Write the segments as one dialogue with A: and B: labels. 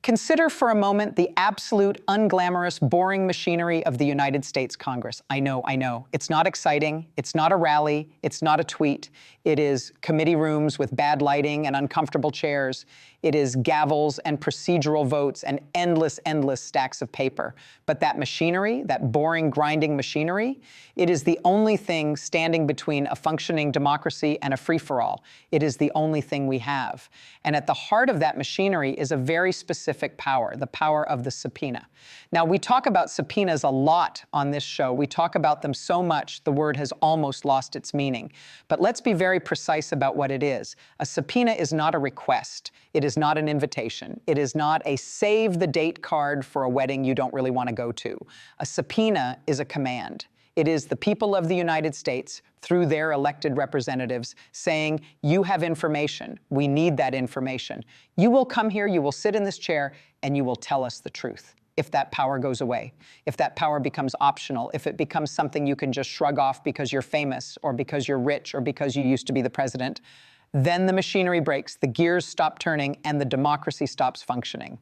A: Consider for a moment the absolute, unglamorous, boring machinery of the United States Congress. I know. It's not exciting. It's not a rally. It's not a tweet. It is committee rooms with bad lighting and uncomfortable chairs. It is gavels and procedural votes and endless stacks of paper. But that machinery, that boring, grinding machinery, it is the only thing standing between a functioning democracy and a free-for-all. It is the only thing we have. And at the heart of that machinery is a very specific power, the power of the subpoena. Now, we talk about subpoenas a lot on this show. We talk about them so much, the word has almost lost its meaning. But let's be very precise about what it is. A subpoena is not a request. It is not an invitation. It is not a save the date card for a wedding you don't really want to go to. A subpoena is a command. It is the people of the United States, through their elected representatives, saying, you have information. We need that information. You will come here, you will sit in this chair, and you will tell us the truth. If that power goes away, if that power becomes optional, if it becomes something you can just shrug off because you're famous or because you're rich or because you used to be the president, then the machinery breaks, the gears stop turning, and the democracy stops functioning.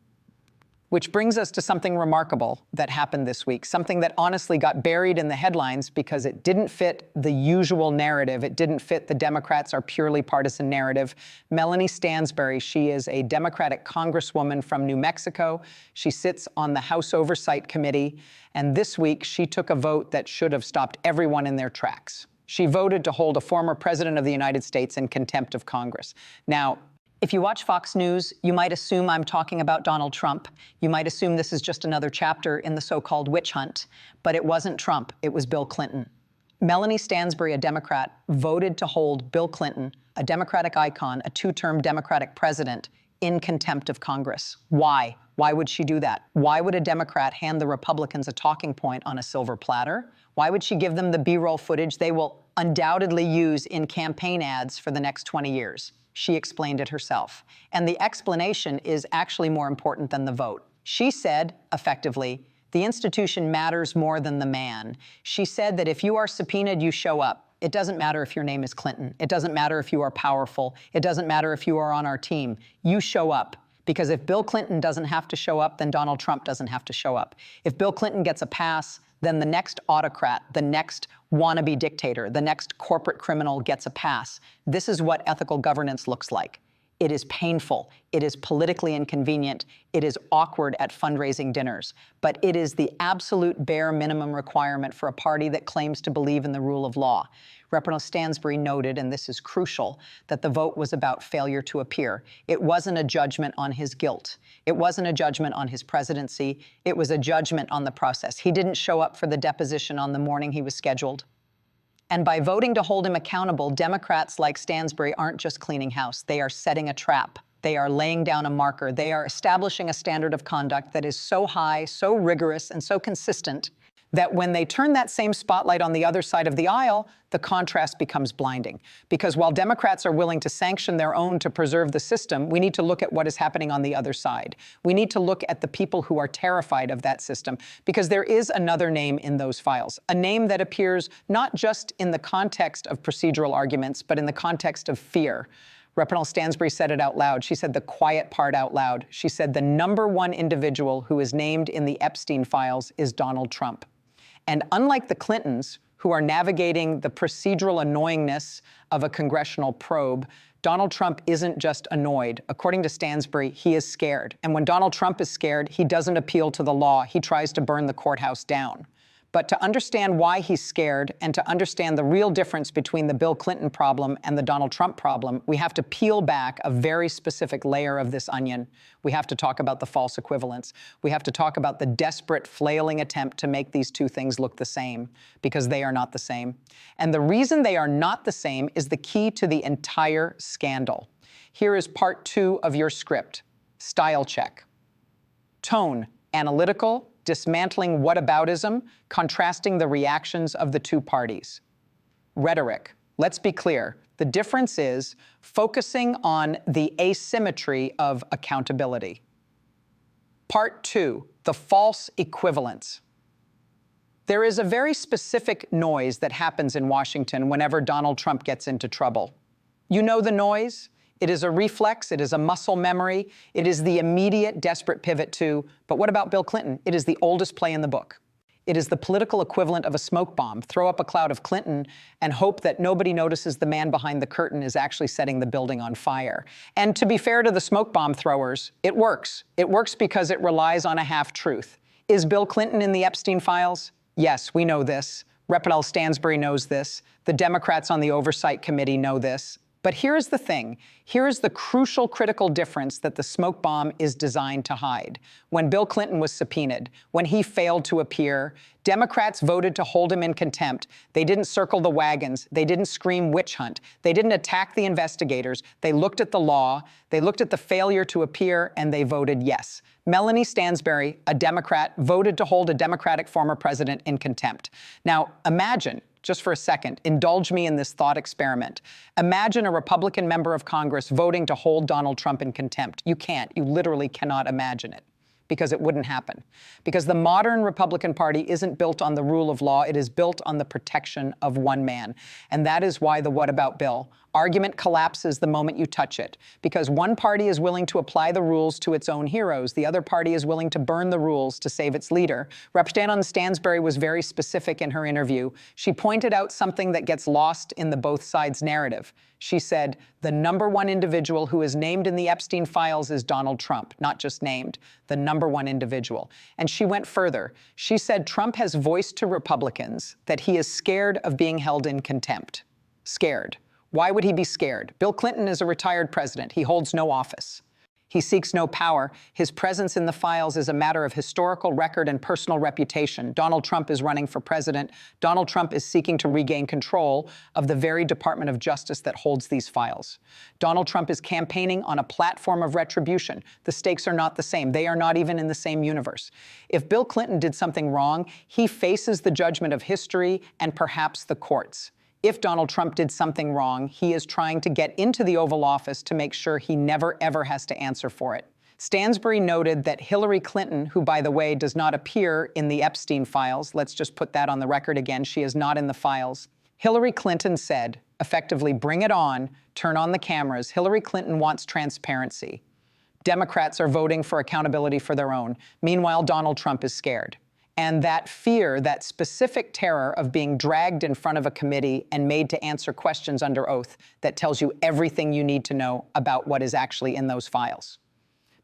A: Which brings us to something remarkable that happened this week, something that honestly got buried in the headlines because it didn't fit the usual narrative. It didn't fit the Democrats are purely partisan narrative. Melanie Stansbury, she is a Democratic congresswoman from New Mexico. She sits on the House Oversight Committee, and this week she took a vote that should have stopped everyone in their tracks. She voted to hold a former president of the United States in contempt of Congress. Now, if you watch Fox News, you might assume I'm talking about Donald Trump. You might assume this is just another chapter in the so-called witch hunt. But it wasn't Trump, it was Bill Clinton. Melanie Stansbury, a Democrat, voted to hold Bill Clinton, a Democratic icon, a two-term Democratic president, in contempt of Congress. Why? Why would she do that? Why would a Democrat hand the Republicans a talking point on a silver platter? Why would she give them the B-roll footage they will undoubtedly use in campaign ads for the next 20 years? She explained it herself. And the explanation is actually more important than the vote. She said, effectively, the institution matters more than the man. She said that if you are subpoenaed, you show up. It doesn't matter if your name is Clinton. It doesn't matter if you are powerful. It doesn't matter if you are on our team. You show up. Because if Bill Clinton doesn't have to show up, then Donald Trump doesn't have to show up. If Bill Clinton gets a pass, then the next autocrat, the next wannabe dictator, the next corporate criminal gets a pass. This is what ethical governance looks like. It is painful. It is politically inconvenient. It is awkward at fundraising dinners. But it is the absolute bare minimum requirement for a party that claims to believe in the rule of law. Representative Stansbury noted, and this is crucial, that the vote was about failure to appear. It wasn't a judgment on his guilt. It wasn't a judgment on his presidency. It was a judgment on the process. He didn't show up for the deposition on the morning he was scheduled. And by voting to hold him accountable, Democrats like Stansbury aren't just cleaning house. They are setting a trap. They are laying down a marker. They are establishing a standard of conduct that is so high, so rigorous, and so consistent that when they turn that same spotlight on the other side of the aisle, the contrast becomes blinding. Because while Democrats are willing to sanction their own to preserve the system, we need to look at what is happening on the other side. We need to look at the people who are terrified of that system, because there is another name in those files, a name that appears not just in the context of procedural arguments, but in the context of fear. Representative Stansbury said it out loud. She said the quiet part out loud. She said the #1 individual who is named in the Epstein files is Donald Trump. And unlike the Clintons, who are navigating the procedural annoyingness of a congressional probe, Donald Trump isn't just annoyed. According to Stansbury, he is scared. And when Donald Trump is scared, he doesn't appeal to the law. He tries to burn the courthouse down. But to understand why he's scared and to understand the real difference between the Bill Clinton problem and the Donald Trump problem, we have to peel back a very specific layer of this onion. We have to talk about the false equivalence. We have to talk about the desperate, flailing attempt to make these two things look the same, because they are not the same. And the reason they are not the same is the key to the entire scandal. Here is part 2 of your script. Style check. Tone, analytical, dismantling whataboutism, contrasting the reactions of the two parties. Rhetoric. Let's be clear. The difference is focusing on the asymmetry of accountability. Part 2, the false equivalence. There is a very specific noise that happens in Washington whenever Donald Trump gets into trouble. You know the noise? It is a reflex, it is a muscle memory, it is the immediate, desperate pivot to, but what about Bill Clinton? It is the oldest play in the book. It is the political equivalent of a smoke bomb. Throw up a cloud of Clinton and hope that nobody notices the man behind the curtain is actually setting the building on fire. And to be fair to the smoke bomb throwers, it works. It works because it relies on a half-truth. Is Bill Clinton in the Epstein files? Yes, we know this. Representative Stansbury knows this. The Democrats on the Oversight Committee know this. But here's the thing. Here is the crucial, critical difference that the smoke bomb is designed to hide. When Bill Clinton was subpoenaed, when he failed to appear, Democrats voted to hold him in contempt. They didn't circle the wagons. They didn't scream witch hunt. They didn't attack the investigators. They looked at the law. They looked at the failure to appear, and they voted yes. Melanie Stansbury, a Democrat, voted to hold a Democratic former president in contempt. Now, imagine, just for a second, indulge me in this thought experiment. Imagine a Republican member of Congress voting to hold Donald Trump in contempt. You can't. You literally cannot imagine it, because it wouldn't happen. Because the modern Republican Party isn't built on the rule of law. It is built on the protection of one man. And that is why the what about Bill argument collapses the moment you touch it. Because one party is willing to apply the rules to its own heroes. The other party is willing to burn the rules to save its leader. Representative Stansbury was very specific in her interview. She pointed out something that gets lost in the both sides narrative. She said, the number one individual who is named in the Epstein files is Donald Trump, not just named, the number one individual. And she went further. She said Trump has voiced to Republicans that he is scared of being held in contempt. Scared. Why would he be scared? Bill Clinton is a retired president. He holds no office. He seeks no power. His presence in the files is a matter of historical record and personal reputation. Donald Trump is running for president. Donald Trump is seeking to regain control of the very Department of Justice that holds these files. Donald Trump is campaigning on a platform of retribution. The stakes are not the same. They are not even in the same universe. If Bill Clinton did something wrong, he faces the judgment of history and perhaps the courts. If Donald Trump did something wrong, he is trying to get into the Oval Office to make sure he never, ever has to answer for it. Stansbury noted that Hillary Clinton, who, by the way, does not appear in the Epstein files, let's just put that on the record again, she is not in the files. Hillary Clinton said, effectively, bring it on, turn on the cameras. Hillary Clinton wants transparency. Democrats are voting for accountability for their own. Meanwhile, Donald Trump is scared. And that fear, that specific terror of being dragged in front of a committee and made to answer questions under oath that tells you everything you need to know about what is actually in those files.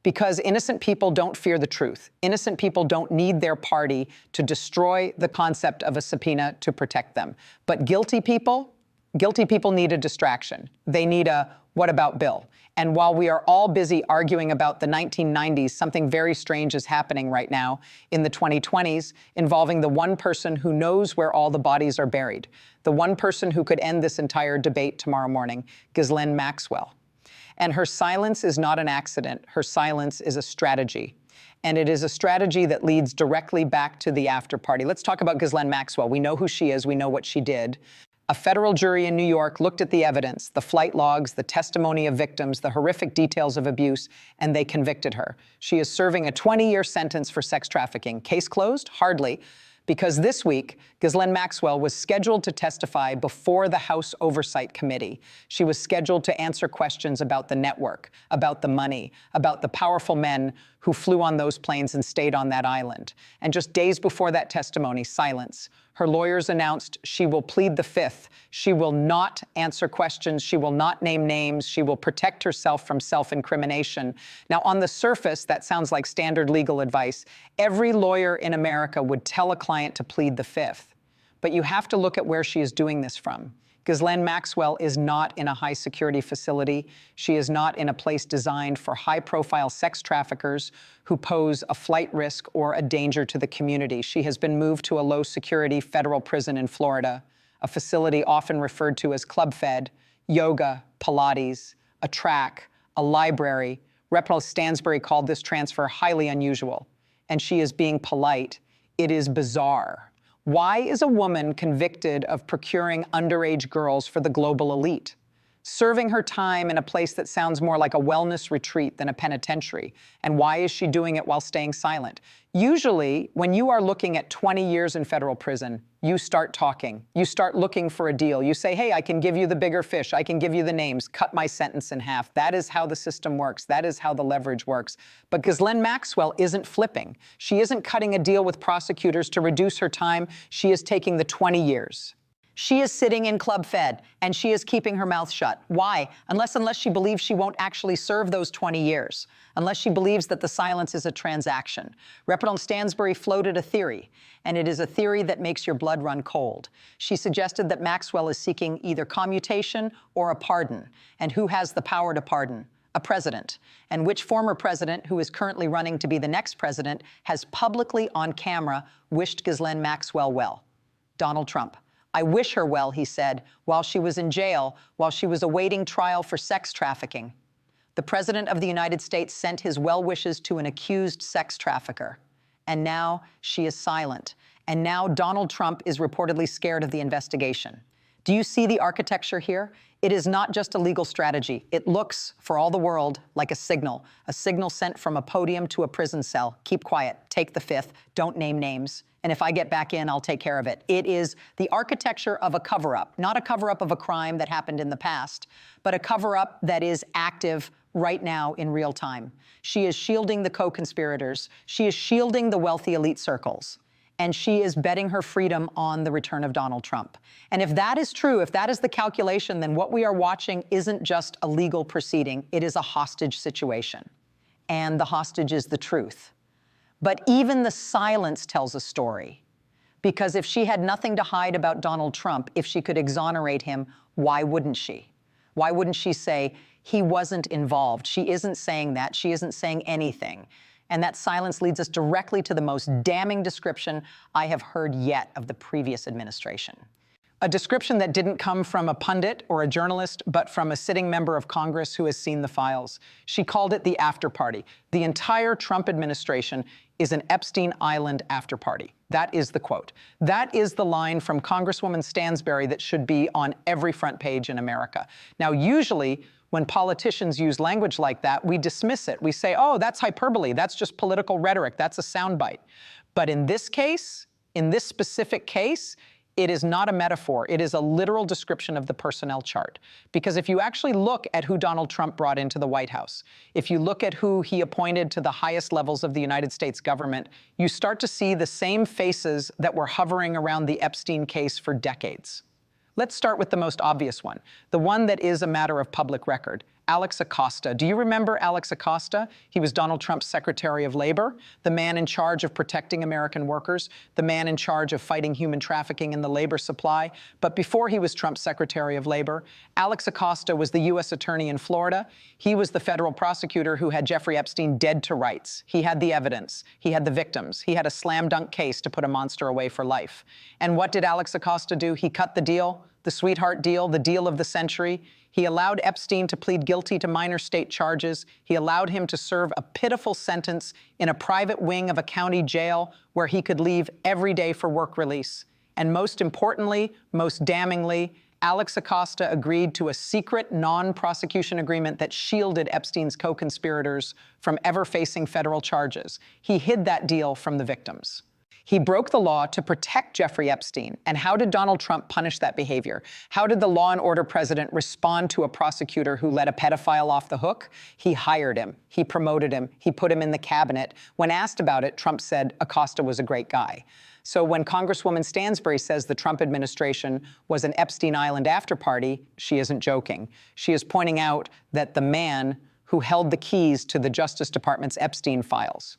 A: Because innocent people don't fear the truth. Innocent people don't need their party to destroy the concept of a subpoena to protect them. But guilty people need a distraction. They need a, what about Bill? And while we are all busy arguing about the 1990s, something very strange is happening right now in the 2020s involving the one person who knows where all the bodies are buried, the one person who could end this entire debate tomorrow morning, Ghislaine Maxwell. And her silence is not an accident. Her silence is a strategy. And it is a strategy that leads directly back to the after party. Let's talk about Ghislaine Maxwell. We know who she is. We know what she did. A federal jury in New York looked at the evidence, the flight logs, the testimony of victims, the horrific details of abuse, and they convicted her. She is serving a 20-year sentence for sex trafficking. Case closed? Hardly. Because this week, Ghislaine Maxwell was scheduled to testify before the House Oversight Committee. She was scheduled to answer questions about the network, about the money, about the powerful men who flew on those planes and stayed on that island. And just days before that testimony, silence. Her lawyers announced she will plead the fifth. She will not answer questions. She will not name names. She will protect herself from self-incrimination. Now, on the surface, that sounds like standard legal advice. Every lawyer in America would tell a client to plead the fifth. But you have to look at where she is doing this from. Ghislaine Maxwell is not in a high-security facility. She is not in a place designed for high-profile sex traffickers who pose a flight risk or a danger to the community. She has been moved to a low-security federal prison in Florida, a facility often referred to as Club Fed, yoga, Pilates, a track, a library. Representative Stansbury called this transfer highly unusual, and she is being polite. It is bizarre. Why is a woman convicted of procuring underage girls for the global elite? serving her time in a place that sounds more like a wellness retreat than a penitentiary. And why is she doing it while staying silent? Usually, when you are looking at 20 years in federal prison, you start talking. You start looking for a deal. You say, hey, I can give you the bigger fish. I can give you the names. Cut my sentence in half. That is how the system works. That is how the leverage works. But Ghislaine Maxwell isn't flipping. She isn't cutting a deal with prosecutors to reduce her time. She is taking the 20 years. She is sitting in Club Fed, and she is keeping her mouth shut. Why? Unless she believes she won't actually serve those 20 years. Unless she believes that the silence is a transaction. Representative Stansbury floated a theory, and it is a theory that makes your blood run cold. She suggested that Maxwell is seeking either commutation or a pardon. And who has the power to pardon? A president. And which former president, who is currently running to be the next president, has publicly on camera wished Ghislaine Maxwell well? Donald Trump. I wish her well, he said, while she was in jail, while she was awaiting trial for sex trafficking. The President of the United States sent his well wishes to an accused sex trafficker. And now she is silent. And now Donald Trump is reportedly scared of the investigation. Do you see the architecture here? It is not just a legal strategy. It looks, for all the world, like a signal sent from a podium to a prison cell. Keep quiet, take the fifth, don't name names. And if I get back in, I'll take care of it. It is the architecture of a cover-up, not a cover-up of a crime that happened in the past, but a cover-up that is active right now in real time. She is shielding the co-conspirators. She is shielding the wealthy elite circles. And she is betting her freedom on the return of Donald Trump. And if that is true, if that is the calculation, then what we are watching isn't just a legal proceeding, it is a hostage situation. And the hostage is the truth. But even the silence tells a story. Because if she had nothing to hide about Donald Trump, if she could exonerate him, why wouldn't she? Why wouldn't she say, he wasn't involved? She isn't saying that. She isn't saying anything. And that silence leads us directly to the most damning description I have heard yet of the previous administration. A description that didn't come from a pundit or a journalist, but from a sitting member of Congress who has seen the files. She called it the after party. The entire Trump administration is an Epstein Island after party. That is the quote. That is the line from Congresswoman Stansbury that should be on every front page in America. Now, usually, when politicians use language like that, we dismiss it. We say, oh, that's hyperbole. That's just political rhetoric. That's a soundbite. But in this case, in this specific case, it is not a metaphor. It is a literal description of the personnel chart. Because if you actually look at who Donald Trump brought into the White House, if you look at who he appointed to the highest levels of the United States government, you start to see the same faces that were hovering around the Epstein case for decades. Let's start with the most obvious one, the one that is a matter of public record. Alex Acosta. Do you remember Alex Acosta? He was Donald Trump's Secretary of Labor, the man in charge of protecting American workers, the man in charge of fighting human trafficking in the labor supply. But before he was Trump's Secretary of Labor, Alex Acosta was the U.S. Attorney in Florida. He was the federal prosecutor who had Jeffrey Epstein dead to rights. He had the evidence. He had the victims. He had a slam dunk case to put a monster away for life. And what did Alex Acosta do? He cut the deal, the sweetheart deal, the deal of the century. He allowed Epstein to plead guilty to minor state charges. He allowed him to serve a pitiful sentence in a private wing of a county jail where he could leave every day for work release. And most importantly, most damningly, Alex Acosta agreed to a secret non-prosecution agreement that shielded Epstein's co-conspirators from ever facing federal charges. He hid that deal from the victims. He broke the law to protect Jeffrey Epstein. And how did Donald Trump punish that behavior? How did the law and order president respond to a prosecutor who let a pedophile off the hook? He hired him. He promoted him. He put him in the cabinet. When asked about it, Trump said Acosta was a great guy. So when Congresswoman Stansbury says the Trump administration was an Epstein Island after party, she isn't joking. She is pointing out that the man who held the keys to the Justice Department's Epstein files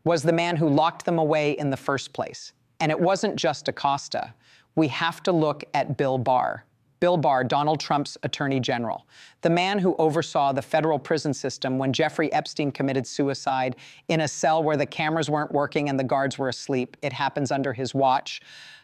A: was the man who locked them away in the first place. And it wasn't just Acosta. We have to look at Bill Barr. Bill Barr, Donald Trump's Attorney General, the man who oversaw the federal prison system when Jeffrey Epstein committed suicide in a cell where the cameras weren't working and the guards were asleep. It happens under his watch.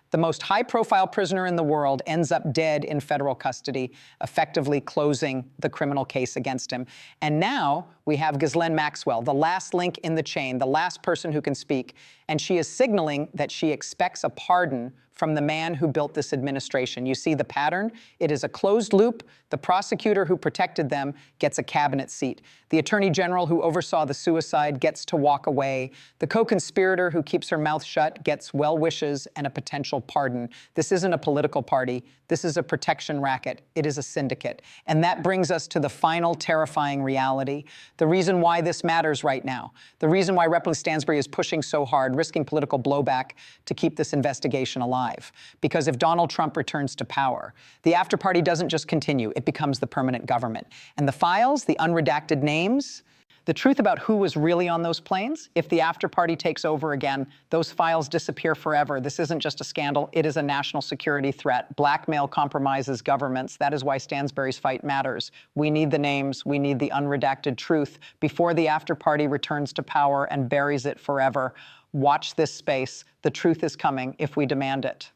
A: The most high-profile prisoner in the world ends up dead in federal custody, effectively closing the criminal case against him. And now we have Ghislaine Maxwell, the last link in the chain, the last person who can speak, and she is signaling that she expects a pardon from the man who built this administration. You see the pattern? It is a closed loop. The prosecutor who protected them gets a cabinet seat. The attorney general who oversaw the suicide gets to walk away. The co-conspirator who keeps her mouth shut gets well wishes and a potential pardon. This isn't a political party. This is a protection racket. It is a syndicate. And that brings us to the final terrifying reality. The reason why this matters right now, the reason why Representative Stansbury is pushing so hard, risking political blowback to keep this investigation alive. Because if Donald Trump returns to power, the after party doesn't just continue, it becomes the permanent government. And the files, the unredacted names, the truth about who was really on those planes, if the after party takes over again, those files disappear forever. This isn't just a scandal, it is a national security threat. Blackmail compromises governments. That is why Stansbury's fight matters. We need the names, we need the unredacted truth before the after party returns to power and buries it forever. Watch this space. The truth is coming if we demand it.